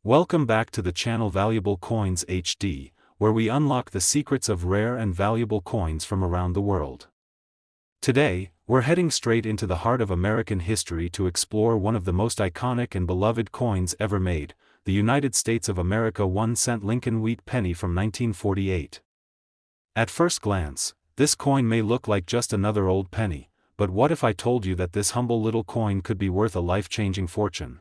Welcome back to the channel Valuable Coins HD, where we unlock the secrets of rare and valuable coins from around the world. Today, we're heading straight into the heart of American history to explore one of the most iconic and beloved coins ever made, the United States of America 1-cent Lincoln wheat penny from 1948. At first glance, this coin may look like just another old penny, but what if I told you that this humble little coin could be worth a life-changing fortune?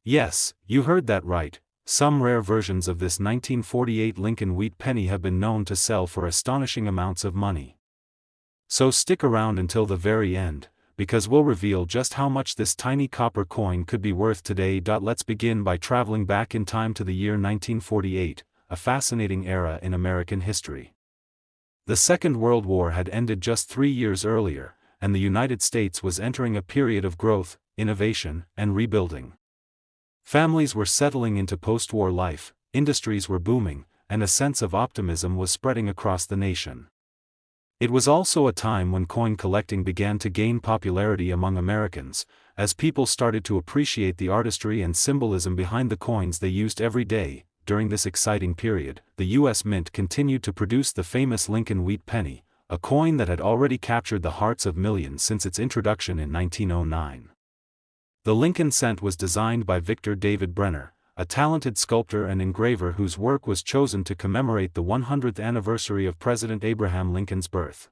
Yes, you heard that right. Some rare versions of this 1948 Lincoln wheat penny have been known to sell for astonishing amounts of money. So stick around until the very end, because we'll reveal just how much this tiny copper coin could be worth today. Let's begin by traveling back in time to the year 1948, a fascinating era in American history. The Second World War had ended just 3 years earlier, and the United States was entering a period of growth, innovation, and rebuilding. Families were settling into post-war life, industries were booming, and a sense of optimism was spreading across the nation. It was also a time when coin collecting began to gain popularity among Americans, as people started to appreciate the artistry and symbolism behind the coins they used every day. During this exciting period, the U.S. Mint continued to produce the famous Lincoln wheat penny, a coin that had already captured the hearts of millions since its introduction in 1909. The Lincoln cent was designed by Victor David Brenner, a talented sculptor and engraver whose work was chosen to commemorate the 100th anniversary of President Abraham Lincoln's birth.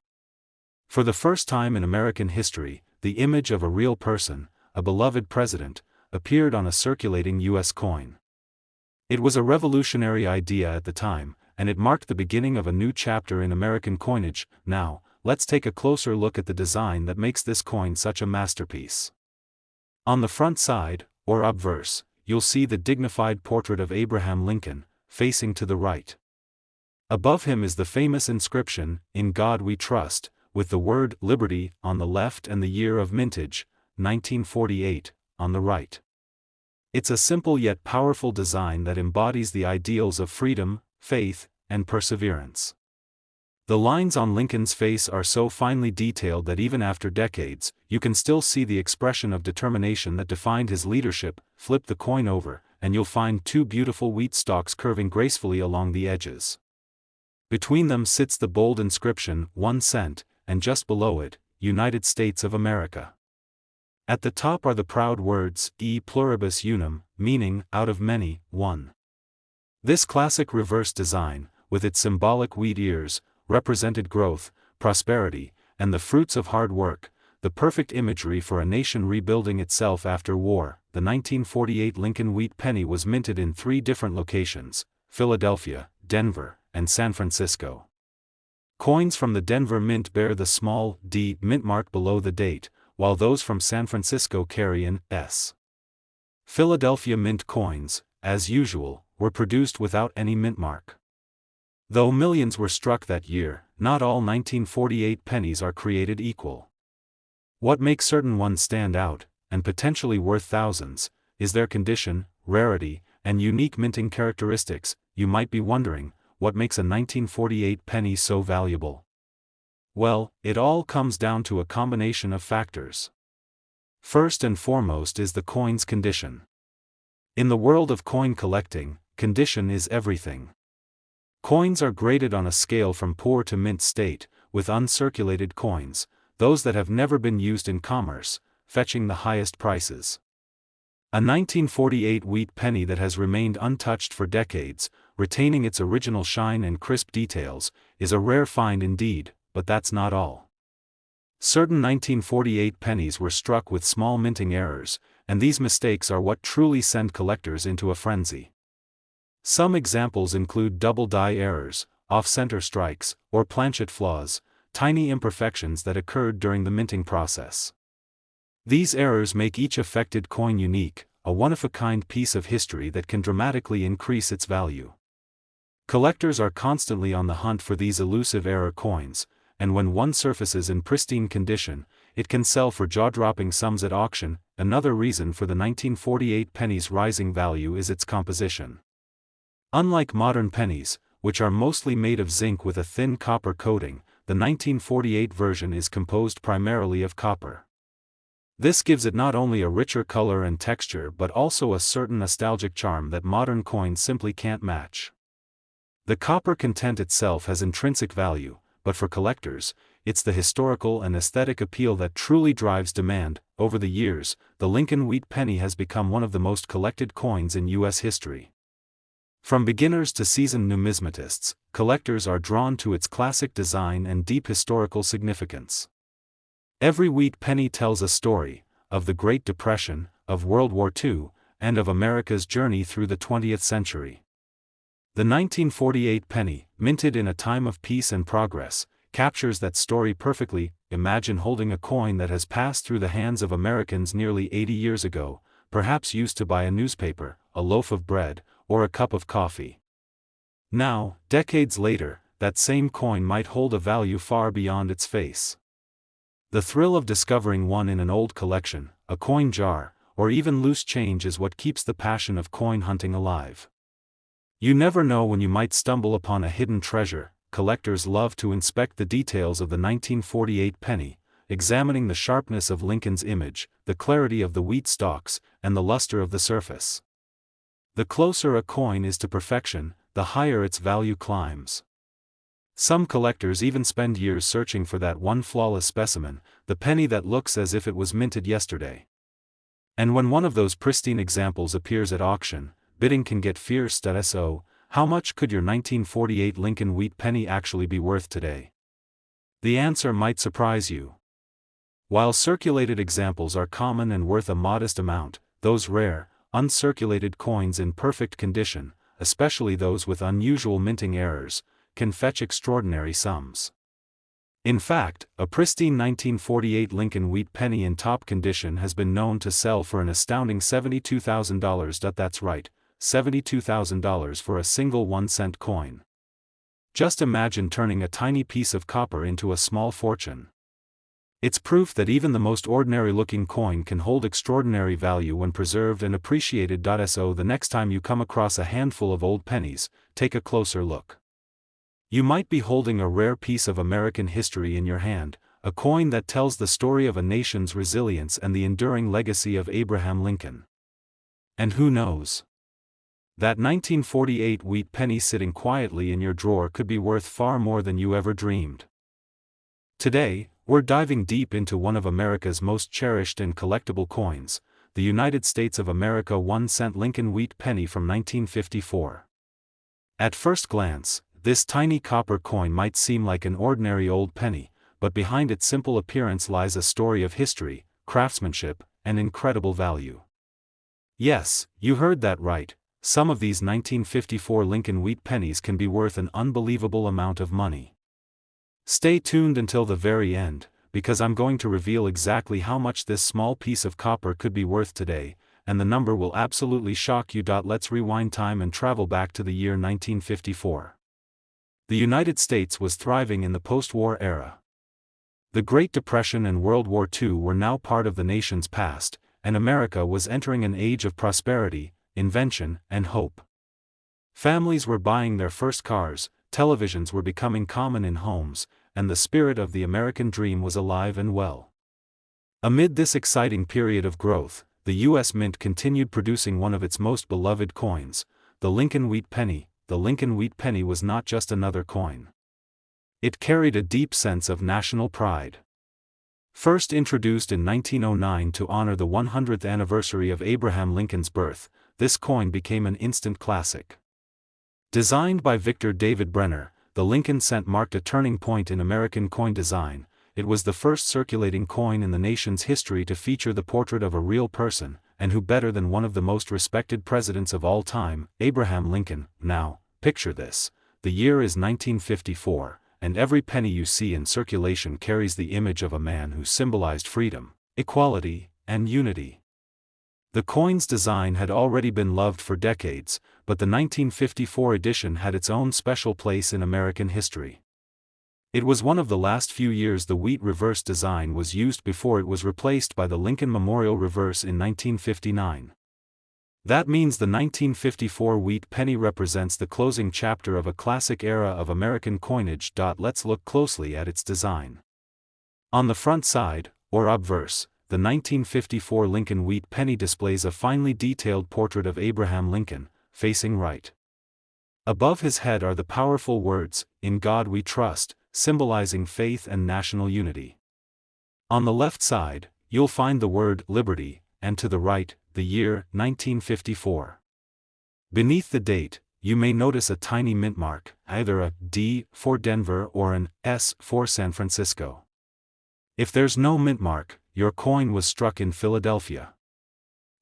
For the first time in American history, the image of a real person, a beloved president, appeared on a circulating U.S. coin. It was a revolutionary idea at the time, and it marked the beginning of a new chapter in American coinage. Now, let's take a closer look at the design that makes this coin such a masterpiece. On the front side, or obverse, you'll see the dignified portrait of Abraham Lincoln, facing to the right. Above him is the famous inscription, "In God We Trust," with the word "Liberty" on the left and the year of mintage, 1948, on the right. It's a simple yet powerful design that embodies the ideals of freedom, faith, and perseverance. The lines on Lincoln's face are so finely detailed that even after decades, you can still see the expression of determination that defined his leadership. Flip the coin over, and you'll find two beautiful wheat stalks curving gracefully along the edges. Between them sits the bold inscription, 1 cent, and just below it, United States of America. At the top are the proud words, E pluribus unum, meaning, out of many, one. This classic reverse design, with its symbolic wheat ears, represented growth, prosperity, and the fruits of hard work, the perfect imagery for a nation rebuilding itself after war. The 1948 Lincoln wheat penny was minted in 3 different locations: Philadelphia, Denver, and San Francisco. Coins from the Denver Mint bear the small D mint mark below the date, while those from San Francisco carry an S. Philadelphia Mint coins, as usual, were produced without any mint mark. Though millions were struck that year, not all 1948 pennies are created equal. What makes certain ones stand out, and potentially worth thousands, is their condition, rarity, and unique minting characteristics. You might be wondering, what makes a 1948 penny so valuable? Well, it all comes down to a combination of factors. First and foremost is the coin's condition. In the world of coin collecting, condition is everything. Coins are graded on a scale from poor to mint state, with uncirculated coins, those that have never been used in commerce, fetching the highest prices. A 1948 wheat penny that has remained untouched for decades, retaining its original shine and crisp details, is a rare find indeed, but that's not all. Certain 1948 pennies were struck with small minting errors, and these mistakes are what truly send collectors into a frenzy. Some examples include double die errors, off-center strikes, or planchet flaws, tiny imperfections that occurred during the minting process. These errors make each affected coin unique, a one-of-a-kind piece of history that can dramatically increase its value. Collectors are constantly on the hunt for these elusive error coins, and when one surfaces in pristine condition, it can sell for jaw-dropping sums at auction. Another reason for the 1948 penny's rising value is its composition. Unlike modern pennies, which are mostly made of zinc with a thin copper coating, the 1948 version is composed primarily of copper. This gives it not only a richer color and texture but also a certain nostalgic charm that modern coins simply can't match. The copper content itself has intrinsic value, but for collectors, it's the historical and aesthetic appeal that truly drives demand. Over the years, the Lincoln Wheat Penny has become one of the most collected coins in U.S. history. From beginners to seasoned numismatists, collectors are drawn to its classic design and deep historical significance. Every wheat penny tells a story, of the Great Depression, of World War II, and of America's journey through the 20th century. The 1948 penny, minted in a time of peace and progress, captures that story perfectly. Imagine holding a coin that has passed through the hands of Americans nearly 80 years ago, perhaps used to buy a newspaper, a loaf of bread, or a cup of coffee. Now, decades later, that same coin might hold a value far beyond its face. The thrill of discovering one in an old collection, a coin jar, or even loose change is what keeps the passion of coin hunting alive. You never know when you might stumble upon a hidden treasure. Collectors love to inspect the details of the 1948 penny, examining the sharpness of Lincoln's image, the clarity of the wheat stalks, and the luster of the surface. The closer a coin is to perfection, the higher its value climbs. Some collectors even spend years searching for that one flawless specimen, the penny that looks as if it was minted yesterday. And when one of those pristine examples appears at auction, bidding can get fierce. So, how much could your 1948 Lincoln Wheat Penny actually be worth today? The answer might surprise you. While circulated examples are common and worth a modest amount, those rare, uncirculated coins in perfect condition, especially those with unusual minting errors, can fetch extraordinary sums. In fact, a pristine 1948 Lincoln Wheat Penny in top condition has been known to sell for an astounding $72,000. That's right, $72,000 for a single 1-cent coin. Just imagine turning a tiny piece of copper into a small fortune. It's proof that even the most ordinary-looking coin can hold extraordinary value when preserved and appreciated. So the next time you come across a handful of old pennies, take a closer look. You might be holding a rare piece of American history in your hand, a coin that tells the story of a nation's resilience and the enduring legacy of Abraham Lincoln. And who knows? That 1948 wheat penny sitting quietly in your drawer could be worth far more than you ever dreamed. Today, we're diving deep into one of America's most cherished and collectible coins, the United States of America 1-cent Lincoln Wheat Penny from 1954. At first glance, this tiny copper coin might seem like an ordinary old penny, but behind its simple appearance lies a story of history, craftsmanship, and incredible value. Yes, you heard that right. Some of these 1954 Lincoln Wheat pennies can be worth an unbelievable amount of money. Stay tuned until the very end, because I'm going to reveal exactly how much this small piece of copper could be worth today, and the number will absolutely shock you. Let's rewind time and travel back to the year 1954. The United States was thriving in the post-war era. The Great Depression and World War II were now part of the nation's past, and America was entering an age of prosperity, invention, and hope. Families were buying their first cars, televisions were becoming common in homes, and the spirit of the American dream was alive and well. Amid this exciting period of growth, the U.S. Mint continued producing one of its most beloved coins, the Lincoln Wheat Penny. The Lincoln Wheat Penny was not just another coin. It carried a deep sense of national pride. First introduced in 1909 to honor the 100th anniversary of Abraham Lincoln's birth, this coin became an instant classic. Designed by Victor David Brenner, the Lincoln cent marked a turning point in American coin design. It was the first circulating coin in the nation's history to feature the portrait of a real person, and who better than one of the most respected presidents of all time, Abraham Lincoln. Now, picture this. The year is 1954, and every penny you see in circulation carries the image of a man who symbolized freedom, equality, and unity. The coin's design had already been loved for decades, but the 1954 edition had its own special place in American history. It was one of the last few years the wheat reverse design was used before it was replaced by the Lincoln Memorial reverse in 1959. That means the 1954 wheat penny represents the closing chapter of a classic era of American coinage. Let's look closely at its design. On the front side, or obverse, the 1954 Lincoln wheat penny displays a finely detailed portrait of Abraham Lincoln, facing right. Above his head are the powerful words, "In God We Trust," symbolizing faith and national unity. On the left side, you'll find the word "Liberty," and to the right, the year, 1954. Beneath the date, you may notice a tiny mint mark, either a D for Denver or an S for San Francisco. If there's no mint mark, your coin was struck in Philadelphia.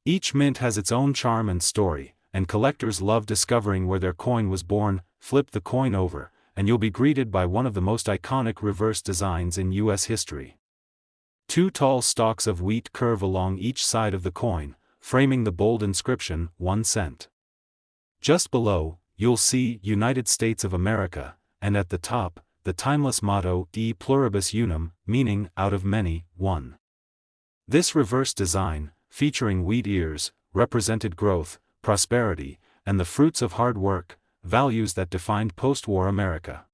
Each mint has its own charm and story, and collectors love discovering where their coin was born. Flip the coin over, and you'll be greeted by one of the most iconic reverse designs in U.S. history. Two tall stalks of wheat curve along each side of the coin, framing the bold inscription, 1 cent. Just below, you'll see United States of America, and at the top, the timeless motto, E pluribus unum, meaning, out of many, one. This reverse design, featuring wheat ears, represented growth, prosperity, and the fruits of hard work, values that defined post-war America.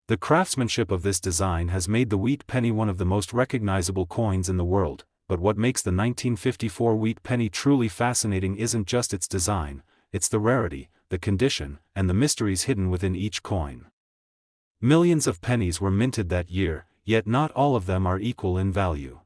The craftsmanship of this design has made the wheat penny one of the most recognizable coins in the world, but what makes the 1954 wheat penny truly fascinating isn't just its design, it's the rarity, the condition, and the mysteries hidden within each coin. Millions of pennies were minted that year, yet not all of them are equal in value.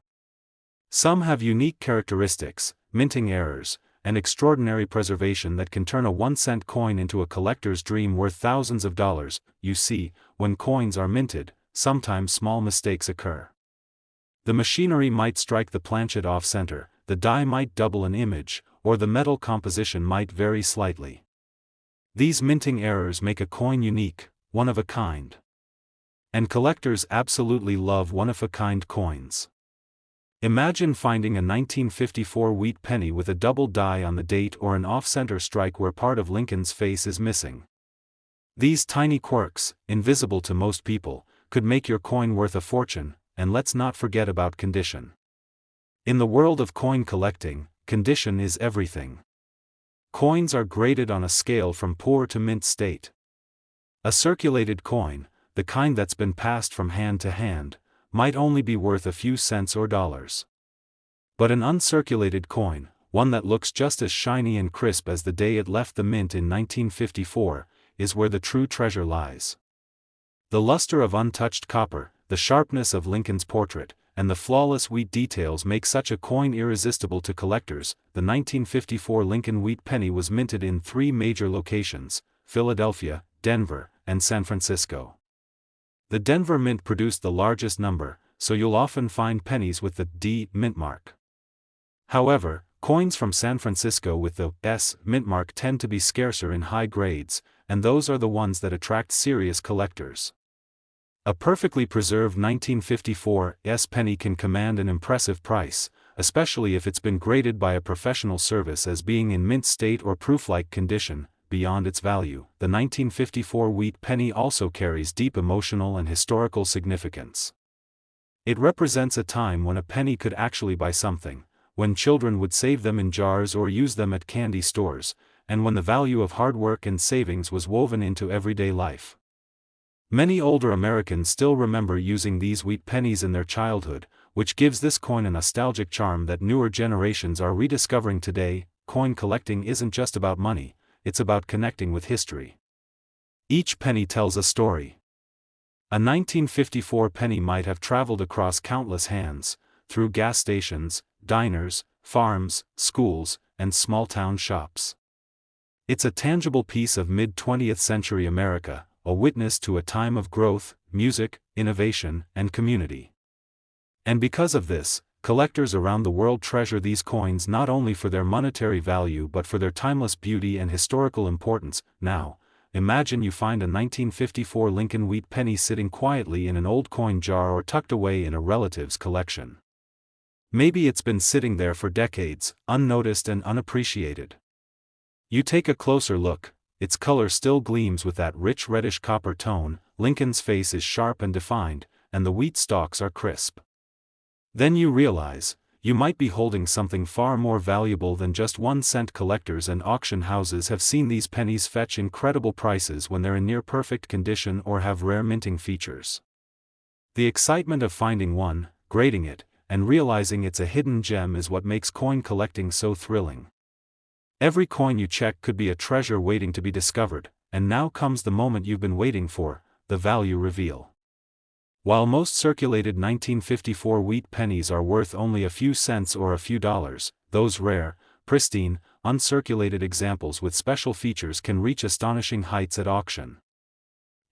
Some have unique characteristics, minting errors, and extraordinary preservation that can turn a 1-cent coin into a collector's dream worth thousands of dollars. You see, when coins are minted, sometimes small mistakes occur. The machinery might strike the planchet off-center, the die might double an image, or the metal composition might vary slightly. These minting errors make a coin unique, one of a kind. And collectors absolutely love one-of-a-kind coins. Imagine finding a 1954 wheat penny with a double die on the date or an off-center strike where part of Lincoln's face is missing. These tiny quirks, invisible to most people, could make your coin worth a fortune, and let's not forget about condition. In the world of coin collecting, condition is everything. Coins are graded on a scale from poor to mint state. A circulated coin, the kind that's been passed from hand to hand, might only be worth a few cents or dollars. But an uncirculated coin, one that looks just as shiny and crisp as the day it left the mint in 1954, is where the true treasure lies. The luster of untouched copper, the sharpness of Lincoln's portrait, and the flawless wheat details make such a coin irresistible to collectors. The 1954 Lincoln wheat penny was minted in 3 major locations: Philadelphia, Denver, and San Francisco. The Denver Mint produced the largest number, so you'll often find pennies with the D mint mark. However, coins from San Francisco with the S mint mark tend to be scarcer in high grades, and those are the ones that attract serious collectors. A perfectly preserved 1954 S penny can command an impressive price, especially if it's been graded by a professional service as being in mint state or proof-like condition. Beyond its value, the 1954 wheat penny also carries deep emotional and historical significance. It represents a time when a penny could actually buy something, when children would save them in jars or use them at candy stores, and when the value of hard work and savings was woven into everyday life. Many older Americans still remember using these wheat pennies in their childhood, which gives this coin a nostalgic charm that newer generations are rediscovering today. Coin collecting isn't just about money, it's about connecting with history. Each penny tells a story. A 1954 penny might have traveled across countless hands, through gas stations, diners, farms, schools, and small-town shops. It's a tangible piece of mid-20th century America, a witness to a time of growth, music, innovation, and community. And because of this, collectors around the world treasure these coins not only for their monetary value but for their timeless beauty and historical importance. Now, imagine you find a 1954 Lincoln wheat penny sitting quietly in an old coin jar or tucked away in a relative's collection. Maybe it's been sitting there for decades, unnoticed and unappreciated. You take a closer look, its color still gleams with that rich reddish copper tone, Lincoln's face is sharp and defined, and the wheat stalks are crisp. Then you realize, you might be holding something far more valuable than just 1-cent. Collectors and auction houses have seen these pennies fetch incredible prices when they're in near-perfect condition or have rare minting features. The excitement of finding one, grading it, and realizing it's a hidden gem is what makes coin collecting so thrilling. Every coin you check could be a treasure waiting to be discovered, and now comes the moment you've been waiting for, the value reveal. While most circulated 1954 wheat pennies are worth only a few cents or a few dollars, those rare, pristine, uncirculated examples with special features can reach astonishing heights at auction.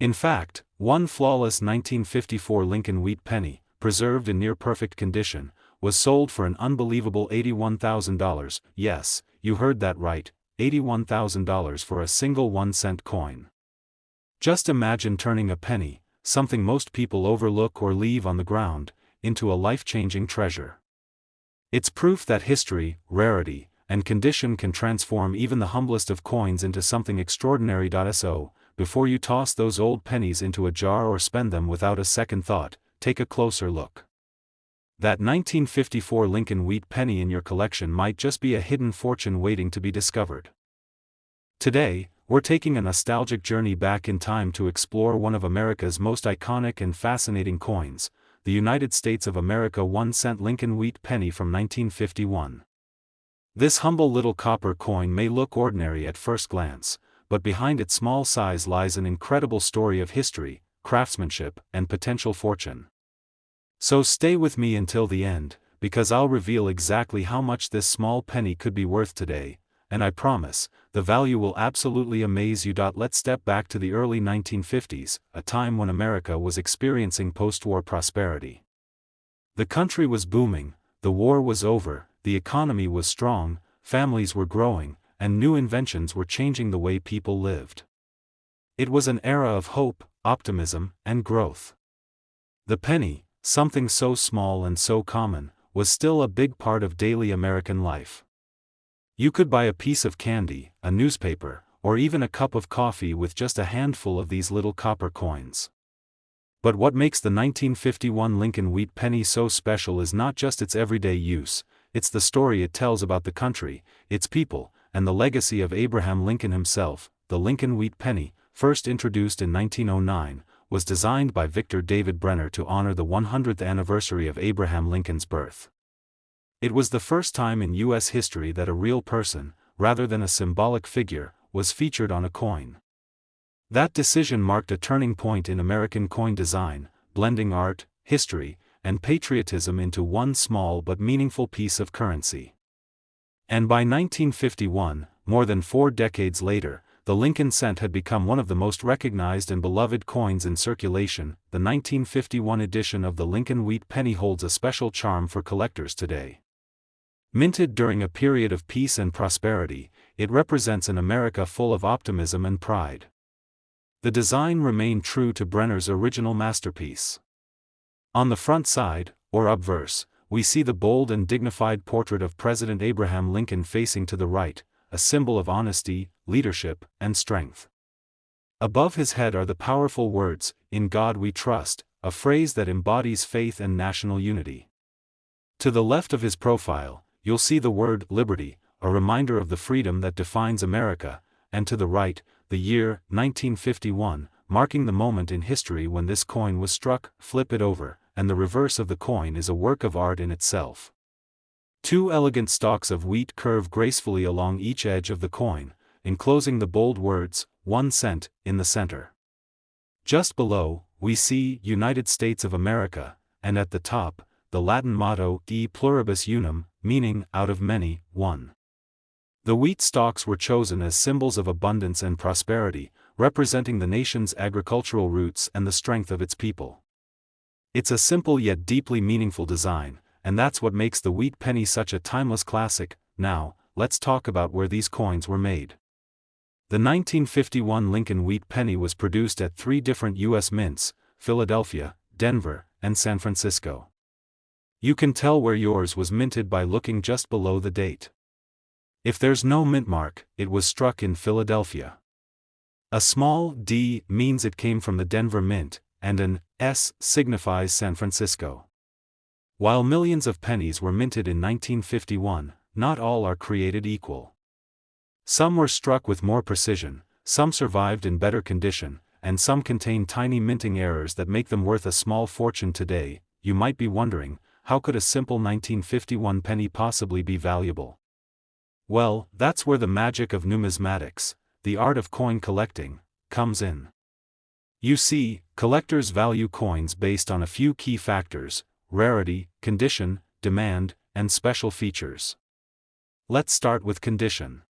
In fact, one flawless 1954 Lincoln wheat penny, preserved in near-perfect condition, was sold for an unbelievable $81,000, yes, you heard that right, $81,000 for a single 1-cent coin. Just imagine turning a penny, something most people overlook or leave on the ground, into a life-changing treasure. It's proof that history, rarity, and condition can transform even the humblest of coins into something extraordinary. So, before you toss those old pennies into a jar or spend them without a second thought, take a closer look. That 1954 Lincoln wheat penny in your collection might just be a hidden fortune waiting to be discovered. Today, we're taking a nostalgic journey back in time to explore one of America's most iconic and fascinating coins, the United States of America 1-cent Lincoln wheat penny from 1951. This humble little copper coin may look ordinary at first glance, but behind its small size lies an incredible story of history, craftsmanship, and potential fortune. So stay with me until the end, because I'll reveal exactly how much this small penny could be worth today, and I promise, the value will absolutely amaze you. Let's step back to the early 1950s, a time when America was experiencing post-war prosperity. The country was booming, the war was over, the economy was strong, families were growing, and new inventions were changing the way people lived. It was an era of hope, optimism, and growth. The penny, something so small and so common, was still a big part of daily American life. You could buy a piece of candy, a newspaper, or even a cup of coffee with just a handful of these little copper coins. But what makes the 1951 Lincoln wheat penny so special is not just its everyday use, it's the story it tells about the country, its people, and the legacy of Abraham Lincoln himself. The Lincoln wheat penny, first introduced in 1909, was designed by Victor David Brenner to honor the 100th anniversary of Abraham Lincoln's birth. It was the first time in U.S. history that a real person, rather than a symbolic figure, was featured on a coin. That decision marked a turning point in American coin design, blending art, history, and patriotism into one small but meaningful piece of currency. And by 1951, more than 4 decades later, the Lincoln cent had become one of the most recognized and beloved coins in circulation. The 1951 edition of the Lincoln wheat penny holds a special charm for collectors today. Minted during a period of peace and prosperity, it represents an America full of optimism and pride. The design remained true to Brenner's original masterpiece. On the front side, or obverse, we see the bold and dignified portrait of President Abraham Lincoln facing to the right, a symbol of honesty, leadership, and strength. Above his head are the powerful words, "In God we trust," a phrase that embodies faith and national unity. To the left of his profile, you'll see the word liberty, a reminder of the freedom that defines America, and to the right, the year 1951, marking the moment in history when this coin was struck. Flip it over, and the reverse of the coin is a work of art in itself. 2 elegant stalks of wheat curve gracefully along each edge of the coin, enclosing the bold words, 1 cent, in the center. Just below, we see United States of America, and at the top, the Latin motto, E pluribus unum, meaning, out of many, one. The wheat stalks were chosen as symbols of abundance and prosperity, representing the nation's agricultural roots and the strength of its people. It's a simple yet deeply meaningful design, and that's what makes the wheat penny such a timeless classic. Now, let's talk about where these coins were made. The 1951 Lincoln wheat penny was produced at 3 different U.S. mints, Philadelphia, Denver, and San Francisco. You can tell where yours was minted by looking just below the date. If there's no mint mark, it was struck in Philadelphia. A small d means it came from the Denver Mint, and an S signifies San Francisco. While millions of pennies were minted in 1951, not all are created equal. Some were struck with more precision, some survived in better condition, and some contain tiny minting errors that make them worth a small fortune today. You might be wondering, how could a simple 1951 penny possibly be valuable? Well, that's where the magic of numismatics, the art of coin collecting, comes in. You see, collectors value coins based on a few key factors: rarity, condition, demand, and special features. Let's start with condition.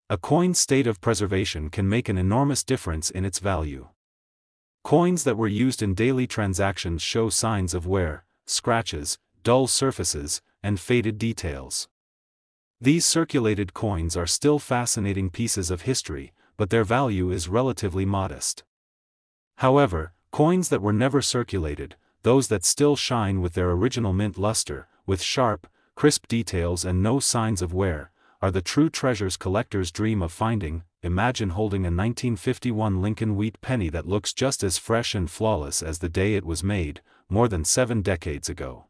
A coin's state of preservation can make an enormous difference in its value. Coins that were used in daily transactions show signs of wear, scratches, dull surfaces, and faded details. These circulated coins are still fascinating pieces of history, but their value is relatively modest. However, coins that were never circulated, those that still shine with their original mint luster, with sharp, crisp details and no signs of wear, are the true treasures collectors dream of finding. Imagine holding a 1951 Lincoln wheat penny that looks just as fresh and flawless as the day it was made, more than 7 decades ago.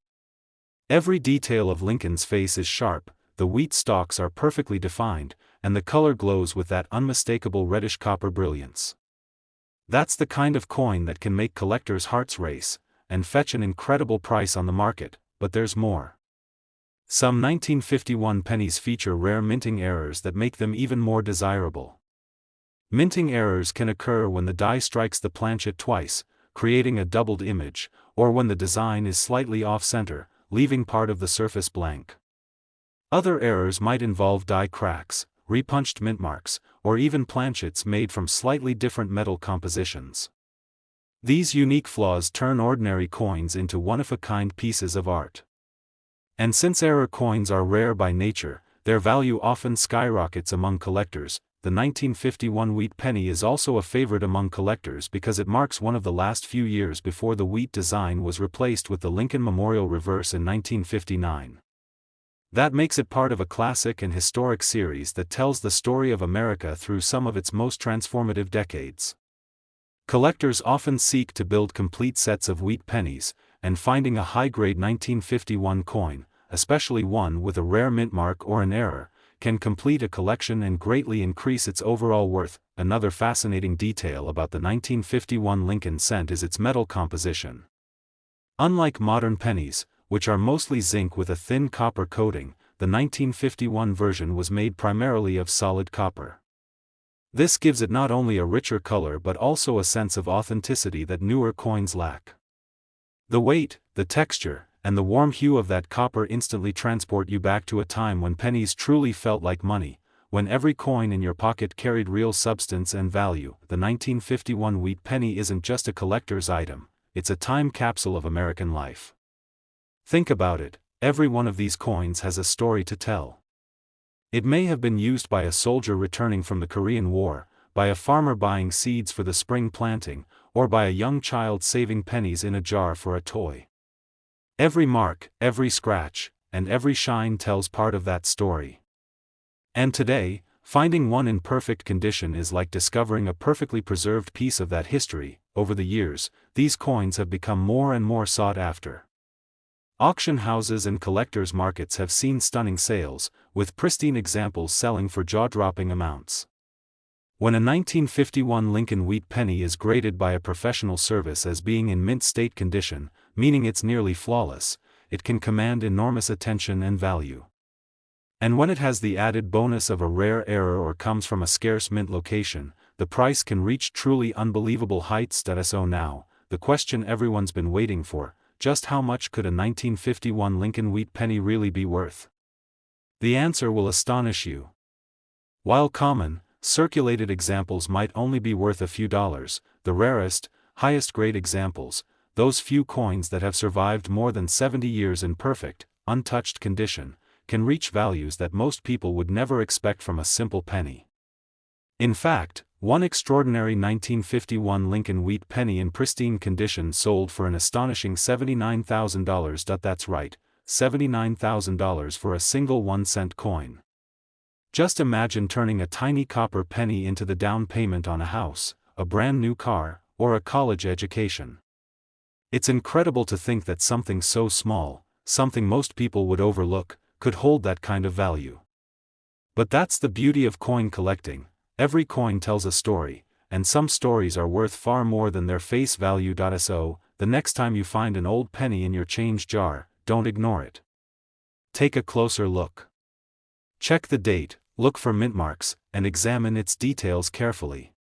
Every detail of Lincoln's face is sharp, the wheat stalks are perfectly defined, and the color glows with that unmistakable reddish copper brilliance. That's the kind of coin that can make collectors' hearts race, and fetch an incredible price on the market, but there's more. Some 1951 pennies feature rare minting errors that make them even more desirable. Minting errors can occur when the die strikes the planchet twice, creating a doubled image, or when the design is slightly off-center, leaving part of the surface blank. Other errors might involve die cracks, repunched mint marks, or even planchets made from slightly different metal compositions. These unique flaws turn ordinary coins into one-of-a-kind pieces of art. And since error coins are rare by nature, their value often skyrockets among collectors. The 1951 wheat penny is also a favorite among collectors because it marks one of the last few years before the wheat design was replaced with the Lincoln Memorial reverse in 1959. That makes it part of a classic and historic series that tells the story of America through some of its most transformative decades. Collectors often seek to build complete sets of wheat pennies, and finding a high-grade 1951 coin, especially one with a rare mint mark or an error, can complete a collection and greatly increase its overall worth. Another fascinating detail about the 1951 Lincoln cent is its metal composition. Unlike modern pennies, which are mostly zinc with a thin copper coating, the 1951 version was made primarily of solid copper. This gives it not only a richer color but also a sense of authenticity that newer coins lack. The weight, the texture, and the warm hue of that copper instantly transport you back to a time when pennies truly felt like money, when every coin in your pocket carried real substance and value. The 1951 wheat penny isn't just a collector's item, it's a time capsule of American life. Think about it, every one of these coins has a story to tell. It may have been used by a soldier returning from the Korean War, by a farmer buying seeds for the spring planting, or by a young child saving pennies in a jar for a toy. Every mark, every scratch, and every shine tells part of that story. And today, finding one in perfect condition is like discovering a perfectly preserved piece of that history. Over the years, these coins have become more and more sought after. Auction houses and collectors' markets have seen stunning sales, with pristine examples selling for jaw-dropping amounts. When a 1951 Lincoln wheat penny is graded by a professional service as being in mint state condition, meaning it's nearly flawless, it can command enormous attention and value. And when it has the added bonus of a rare error or comes from a scarce mint location, the price can reach truly unbelievable heights. So now, the question everyone's been waiting for: just how much could a 1951 Lincoln wheat penny really be worth? The answer will astonish you. While common, circulated examples might only be worth a few dollars, the rarest, highest-grade examples, those few coins that have survived more than 70 years in perfect, untouched condition, can reach values that most people would never expect from a simple penny. In fact, one extraordinary 1951 Lincoln wheat penny in pristine condition sold for an astonishing $79,000. That's right, $79,000 for a single 1-cent coin. Just imagine turning a tiny copper penny into the down payment on a house, a brand new car, or a college education. It's incredible to think that something so small, something most people would overlook, could hold that kind of value. But that's the beauty of coin collecting. Every coin tells a story, and some stories are worth far more than their face value. So, the next time you find an old penny in your change jar, don't ignore it. Take a closer look. Check the date, look for mint marks, and examine its details carefully.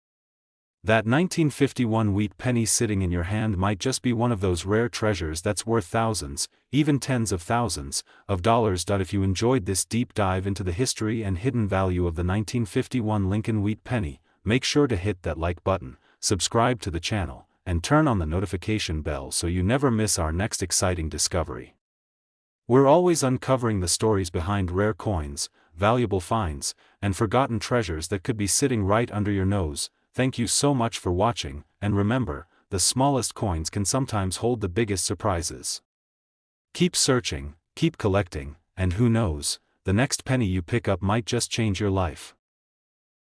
That 1951 wheat penny sitting in your hand might just be one of those rare treasures that's worth thousands, even tens of thousands, of dollars. If you enjoyed this deep dive into the history and hidden value of the 1951 Lincoln wheat penny, make sure to hit that like button, subscribe to the channel, and turn on the notification bell so you never miss our next exciting discovery. We're always uncovering the stories behind rare coins, valuable finds, and forgotten treasures that could be sitting right under your nose. Thank you so much for watching, and remember, the smallest coins can sometimes hold the biggest surprises. Keep searching, keep collecting, and who knows, the next penny you pick up might just change your life.